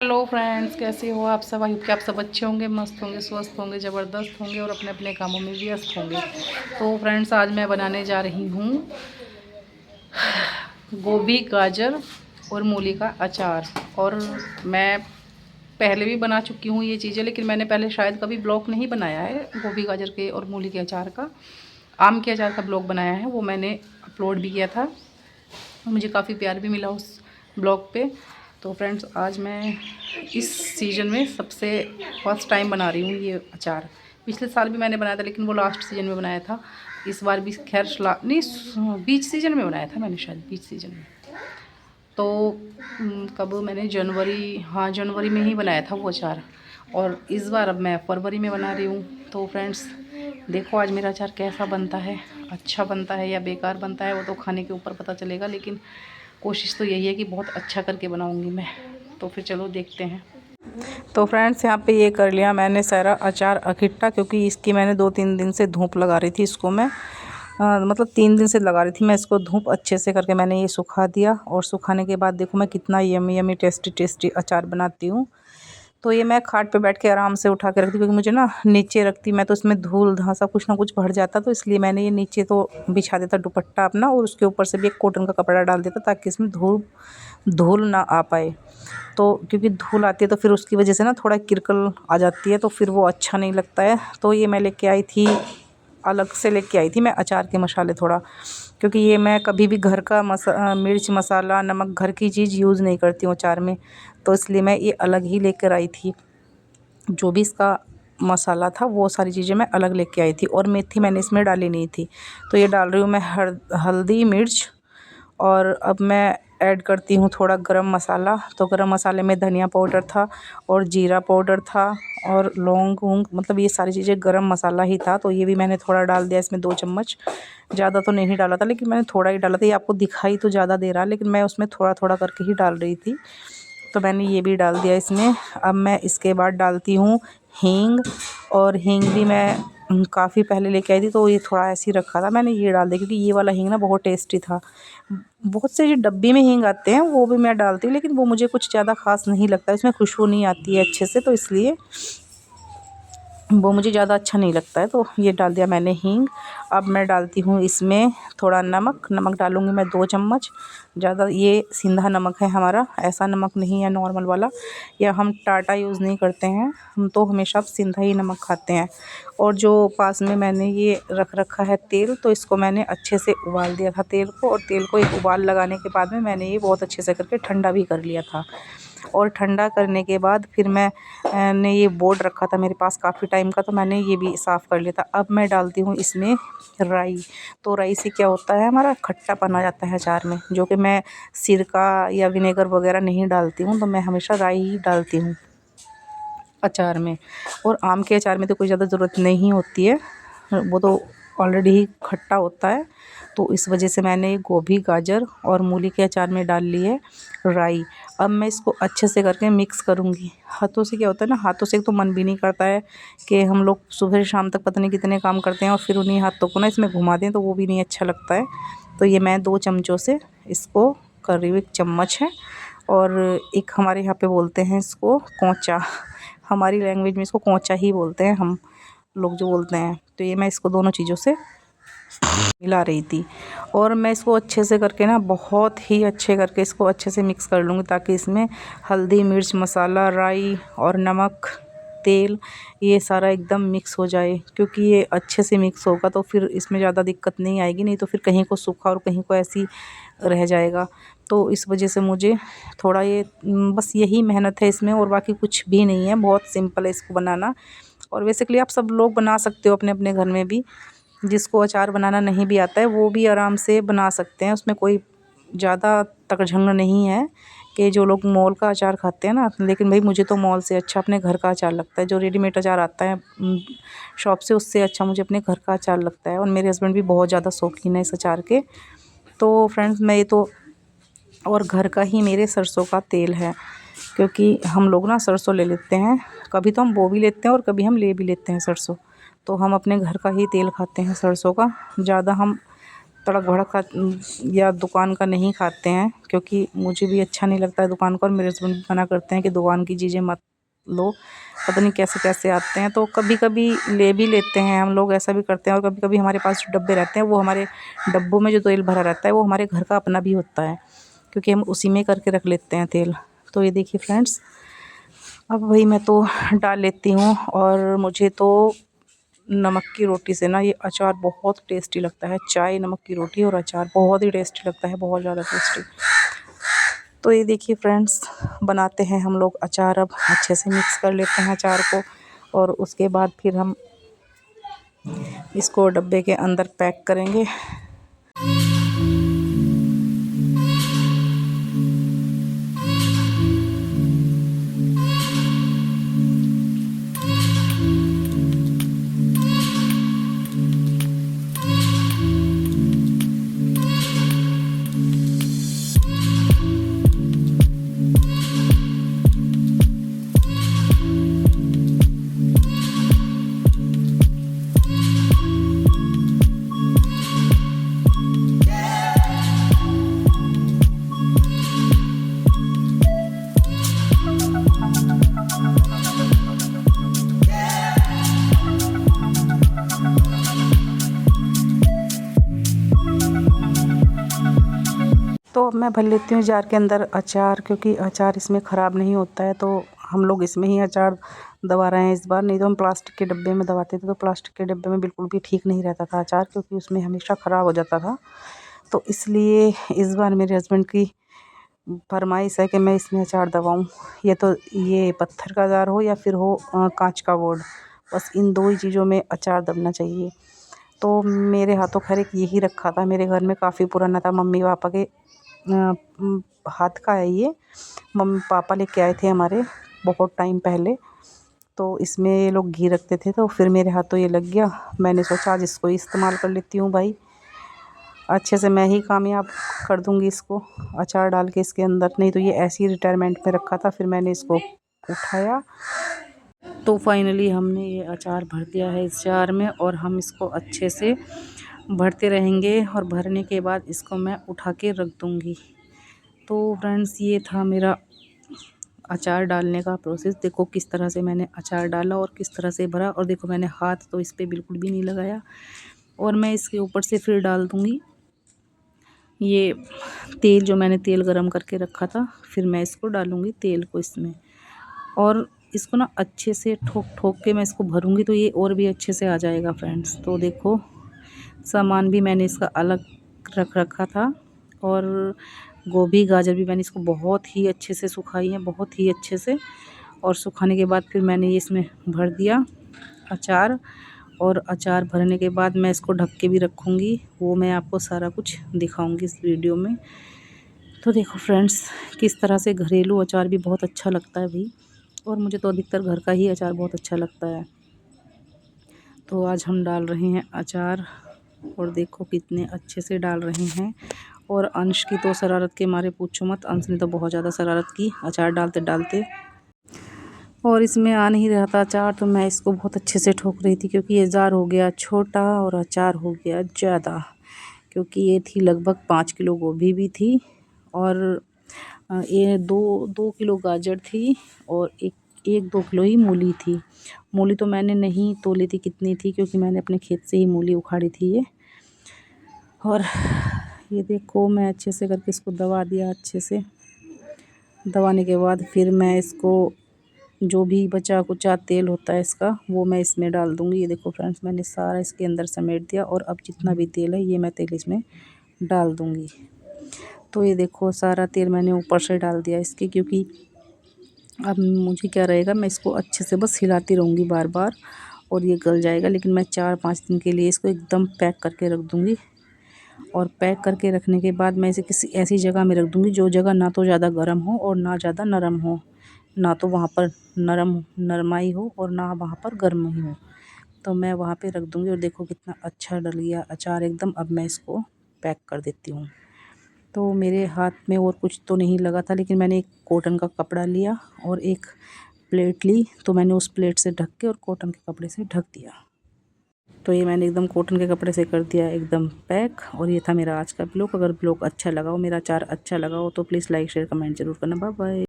Hello friends, कैसे हो आप सब। आई होप कि आप सब अच्छे होंगे, मस्त होंगे, स्वस्थ होंगे, ज़बरदस्त होंगे और अपने अपने कामों में व्यस्त होंगे। तो फ्रेंड्स, आज मैं बनाने जा रही हूँ गोभी, गाजर और मूली का अचार। और मैं पहले भी बना चुकी हूँ ये चीज़ें, लेकिन मैंने पहले शायद कभी ब्लॉग नहीं बनाया है गोभी, गाजर के और मूली के अचार का। आम के अचार का ब्लॉग बनाया है, वो मैंने अपलोड भी किया था और मुझे काफ़ी प्यार भी मिला उस ब्लॉग पे। तो फ्रेंड्स, आज मैं इस सीज़न में सबसे फर्स्ट टाइम बना रही हूँ ये अचार। पिछले साल भी मैंने बनाया था, लेकिन वो लास्ट सीज़न में बनाया था। इस बार भी खैर नहीं, बीच सीज़न में बनाया था मैंने, शायद बीच सीज़न में। तो कब मैंने जनवरी में ही बनाया था वो अचार। और इस बार अब मैं फरवरी में बना रही हूँ। तो फ्रेंड्स, देखो आज मेरा अचार कैसा बनता है, अच्छा बनता है या बेकार बनता है, वो तो खाने के ऊपर पता चलेगा। लेकिन कोशिश तो यही है कि बहुत अच्छा करके बनाऊंगी मैं। तो फिर चलो देखते हैं। तो फ्रेंड्स, यहाँ पे ये कर लिया मैंने सारा अचार इकट्ठा, क्योंकि इसकी मैंने 2-3 दिन से धूप लगा रही थी इसको मैं। मतलब 3 दिन से लगा रही थी मैं इसको धूप। अच्छे से करके मैंने ये सुखा दिया, और सुखाने के बाद देखो मैं कितना यमी यमी टेस्टी टेस्टी अचार बनाती हूँ। तो ये मैं खाट पे बैठ के आराम से उठा के रखती, क्योंकि मुझे ना नीचे रखती मैं तो इसमें धूल धांसा कुछ ना कुछ भर जाता। तो इसलिए मैंने ये नीचे तो बिछा देता दुपट्टा अपना, और उसके ऊपर से भी एक कॉटन का कपड़ा डाल देता, ताकि इसमें धूल ना आ पाए। तो क्योंकि धूल आती है तो फिर उसकी वजह से ना थोड़ा किरकल आ जाती है, तो फिर वो अच्छा नहीं लगता है। तो ये मैं लेके आई थी, अलग से लेके आई थी मैं अचार के मसाले थोड़ा, क्योंकि ये मैं कभी भी घर का मिर्च मसाला नमक घर की चीज़ यूज़ नहीं करती हूँ अचार में। तो इसलिए मैं ये अलग ही लेकर आई थी। जो भी इसका मसाला था वो सारी चीज़ें मैं अलग लेके आई थी, और मेथी मैंने इसमें डाली नहीं थी। तो ये डाल रही हूँ मैं हल्दी मिर्च। और अब मैं ऐड करती हूँ थोड़ा गरम मसाला। तो गरम मसाले में धनिया पाउडर था और जीरा पाउडर था और लौंग वोंग, मतलब ये सारी चीज़ें गरम मसाला ही था। तो ये भी मैंने थोड़ा डाल दिया इसमें, 2 चम्मच। ज़्यादा तो नहीं डाला था, लेकिन मैंने थोड़ा ही डाला था। ये आपको दिखाई तो ज़्यादा दे रहा है, लेकिन मैं उसमें थोड़ा थोड़ा करके ही डाल रही थी। तो मैंने ये भी डाल दिया इसमें। अब मैं इसके बाद डालती हूँ हींग। और हींग भी मैं काफ़ी पहले लेके आई थी, तो ये थोड़ा ऐसे ही रखा था, मैंने ये डाल दिया, क्योंकि ये वाला हींग ना बहुत टेस्टी था। बहुत से जो डब्बी में हींग आते हैं वो भी मैं डालती हूँ, लेकिन वो मुझे कुछ ज़्यादा ख़ास नहीं लगता, इसमें खुशबू नहीं आती है अच्छे से, तो इसलिए वो मुझे ज़्यादा अच्छा नहीं लगता है। तो ये डाल दिया मैंने हींग। अब मैं डालती हूँ इसमें थोड़ा नमक डालूँगी मैं 2 चम्मच। ज़्यादा ये सिंधा नमक है हमारा, ऐसा नमक नहीं है नॉर्मल वाला, या हम टाटा यूज़ नहीं करते हैं, हम तो हमेशा सिंधा ही नमक खाते हैं। और जो पास में मैंने ये रख रखा है तेल, तो इसको मैंने अच्छे से उबाल दिया था तेल को, और तेल को एक उबाल लगाने के बाद में मैंने ये बहुत अच्छे से करके ठंडा भी कर लिया था। और ठंडा करने के बाद फिर मैंने ये बोर्ड रखा था मेरे पास काफ़ी टाइम का, तो मैंने ये भी साफ़ कर लिया था। अब मैं डालती हूँ इसमें राई। तो राई से क्या होता है, हमारा खट्टापन आ जाता है अचार में, जो कि मैं सिरका या विनेगर वगैरह नहीं डालती हूँ, तो मैं हमेशा राई ही डालती हूँ अचार में। और आम के अचार में तो कोई ज़्यादा ज़रूरत नहीं होती है, वो तो ऑलरेडी ही खट्टा होता है। तो इस वजह से मैंने गोभी, गाजर और मूली के अचार में डाल ली है राई। अब मैं इसको अच्छे से करके मिक्स करूँगी। हाथों से क्या होता है ना, हाथों से तो मन भी नहीं करता है कि हम लोग सुबह से शाम तक पता नहीं कितने काम करते हैं और फिर उन्हीं हाथों को ना इसमें घुमा दें, तो वो भी नहीं अच्छा लगता है। तो ये मैं 2 चमचों से इसको कर रही हूँ, 1 चम्मच है। और एक हमारे यहाँ पे बोलते हैं इसको कोंचा, हमारी लैंग्वेज में इसको कोंचा ही बोलते हैं हम लोग जो बोलते हैं। तो ये मैं इसको दोनों चीज़ों से मिला रही थी, और मैं इसको अच्छे से करके ना, बहुत ही अच्छे करके इसको अच्छे से मिक्स कर लूँगी, ताकि इसमें हल्दी मिर्च मसाला राई और नमक तेल ये सारा एकदम मिक्स हो जाए। क्योंकि ये अच्छे से मिक्स होगा तो फिर इसमें ज़्यादा दिक्कत नहीं आएगी, नहीं तो फिर कहीं को सूखा और कहीं को ऐसी रह जाएगा। तो इस वजह से मुझे थोड़ा ये बस यही मेहनत है इसमें, और बाकी कुछ भी नहीं है, बहुत सिंपल है इसको बनाना। और बेसिकली आप सब लोग बना सकते हो अपने अपने घर में भी, जिसको अचार बनाना नहीं भी आता है वो भी आराम से बना सकते हैं। उसमें कोई ज़्यादा तकझंग नहीं है कि जो लोग मॉल का अचार खाते हैं ना, लेकिन भाई मुझे तो मॉल से अच्छा अपने घर का अचार लगता है। जो रेडीमेड अचार आता है शॉप से, उससे अच्छा मुझे अपने घर का अचार लगता है। और मेरे हस्बैंड भी बहुत ज़्यादा शौकीन है इस अचार के। तो फ्रेंड्स, मैं ये तो, और घर का ही मेरे सरसों का तेल है, क्योंकि हम लोग ना सरसों ले लेते हैं, कभी तो हम बो भी लेते हैं और कभी हम ले भी लेते हैं सरसों। तो हम अपने घर का ही तेल खाते हैं सरसों का। ज़्यादा हम तड़क भड़क का या दुकान का नहीं खाते हैं, क्योंकि मुझे भी अच्छा नहीं लगता है दुकान का, और मेरे हस्बैंड भी मना करते हैं कि दुकान की चीज़ें मत लो, पता नहीं कैसे कैसे आते हैं। तो कभी कभी ले भी लेते हैं हम लोग, ऐसा भी करते हैं। और कभी कभी हमारे पास जो डब्बे रहते हैं, वो हमारे डब्बों में जो तेल भरा रहता है वो हमारे घर का अपना भी होता है, क्योंकि हम उसी में करके रख लेते हैं तेल। तो ये देखिए फ्रेंड्स, अब वही मैं तो डाल लेती हूँ। और मुझे तो नमक की रोटी से ना ये अचार बहुत टेस्टी लगता है। चाय, नमक की रोटी और अचार बहुत ही टेस्टी लगता है, बहुत ज़्यादा टेस्टी। तो ये देखिए फ्रेंड्स, बनाते हैं हम लोग अचार। अब अच्छे से मिक्स कर लेते हैं अचार को, और उसके बाद फिर हम इसको डब्बे के अंदर पैक करेंगे। तो अब मैं भर लेती हूँ जार के अंदर अचार, क्योंकि अचार इसमें ख़राब नहीं होता है। तो हम लोग इसमें ही अचार दबा रहे हैं इस बार, नहीं तो हम प्लास्टिक के डब्बे में दबाते थे। तो प्लास्टिक के डब्बे में बिल्कुल भी ठीक नहीं रहता था अचार, क्योंकि उसमें हमेशा ख़राब हो जाता था। तो इसलिए इस बार मेरे हस्बैंड की फरमाइश है कि मैं इसमें अचार दबाऊँ। ये पत्थर का अचार हो या फिर हो कांच का बोर्ड, बस इन दो ही चीज़ों में अचार दबना चाहिए। तो मेरे हाथों खैर एक यही रखा था, मेरे घर में काफ़ी पुराना था, मम्मी पापा के हाथ का है ये। मम्मी पापा लेके आए थे हमारे बहुत टाइम पहले। तो इसमें ये लोग घी रखते थे, तो फिर मेरे हाथों ये लग गया। मैंने सोचा आज इसको इस्तेमाल कर लेती हूँ भाई, अच्छे से मैं ही कामयाब कर दूँगी इसको अचार डाल के इसके अंदर। नहीं तो ये ऐसे ही रिटायरमेंट में रखा था, फिर मैंने इसको उठाया। तो फाइनली हमने ये अचार भर दिया है इस जार में, और हम इसको अच्छे से भरते रहेंगे, और भरने के बाद इसको मैं उठा के रख दूँगी। तो फ्रेंड्स, ये था मेरा अचार डालने का प्रोसेस। देखो किस तरह से मैंने अचार डाला और किस तरह से भरा, और देखो मैंने हाथ तो इस पर बिल्कुल भी नहीं लगाया। और मैं इसके ऊपर से फिर डाल दूँगी ये तेल, जो मैंने तेल गरम करके रखा था। फिर मैं इसको डालूँगी तेल को इसमें, और इसको ना अच्छे से ठोक ठोक के मैं इसको भरूँगी, तो ये और भी अच्छे से आ जाएगा फ्रेंड्स। तो देखो सामान भी मैंने इसका अलग रख रखा था, और गोभी गाजर भी मैंने इसको बहुत ही अच्छे से सुखाई है, बहुत ही अच्छे से। और सुखाने के बाद फिर मैंने ये इसमें भर दिया अचार। और अचार भरने के बाद मैं इसको ढक के भी रखूँगी, वो मैं आपको सारा कुछ दिखाऊँगी इस वीडियो में। तो देखो फ्रेंड्स, किस तरह से घरेलू अचार भी बहुत अच्छा लगता है भाई, और मुझे तो अधिकतर घर का ही अचार बहुत अच्छा लगता है। तो आज हम डाल रहे हैं अचार, और देखो कितने अच्छे से डाल रहे हैं। और अंश की तो शरारत के मारे पूछो मत, अंश ने तो बहुत ज़्यादा शरारत की अचार डालते डालते, और इसमें आ नहीं रहा था अचार। तो मैं इसको बहुत अच्छे से ठोक रही थी, क्योंकि ये जार हो गया छोटा और अचार हो गया ज़्यादा। क्योंकि ये थी लगभग 5 किलो गोभी भी थी, और ये 2 किलो गाजर थी, और एक 2 किलो ही मूली थी। मूली तो मैंने नहीं तोली थी कितनी थी, क्योंकि मैंने अपने खेत से ही मूली उखाड़ी थी ये। और ये देखो मैं अच्छे से करके इसको दबा दिया। अच्छे से दबाने के बाद फिर मैं इसको, जो भी बचा कुचा तेल होता है इसका, वो मैं इसमें डाल दूँगी। ये देखो फ्रेंड्स, मैंने सारा इसके अंदर समेट दिया, और अब जितना भी तेल है ये मैं तेल इसमें डाल दूँगी। तो ये देखो सारा तेल मैंने ऊपर से डाल दिया इसके, क्योंकि अब मुझे क्या रहेगा, मैं इसको अच्छे से बस हिलाती रहूँगी बार बार, और ये गल जाएगा। लेकिन मैं 4-5 दिन के लिए इसको एकदम पैक करके रख दूँगी। और पैक करके रखने के बाद मैं इसे किसी ऐसी जगह में रख दूँगी, जो जगह ना तो ज़्यादा गर्म हो और ना ज़्यादा नरम हो, ना तो वहाँ पर नरमाई हो और ना वहाँ पर गर्म ही हो। तो मैं वहाँ पे रख दूँगी। और देखो कितना अच्छा डल गया अचार एकदम। अब मैं इसको पैक कर देती हूँ। तो मेरे हाथ में और कुछ तो नहीं लगा था, लेकिन मैंने एक कॉटन का कपड़ा लिया और एक प्लेट ली, तो मैंने उस प्लेट से ढक के और कॉटन के कपड़े से ढक दिया। तो ये मैंने एकदम कॉटन के कपड़े से कर दिया एकदम पैक। और ये था मेरा आज का ब्लॉग। अगर ब्लॉग अच्छा लगा हो, मेरा अचार अच्छा लगा हो, तो प्लीज़ लाइक शेयर कमेंट जरूर करना। Bye bye.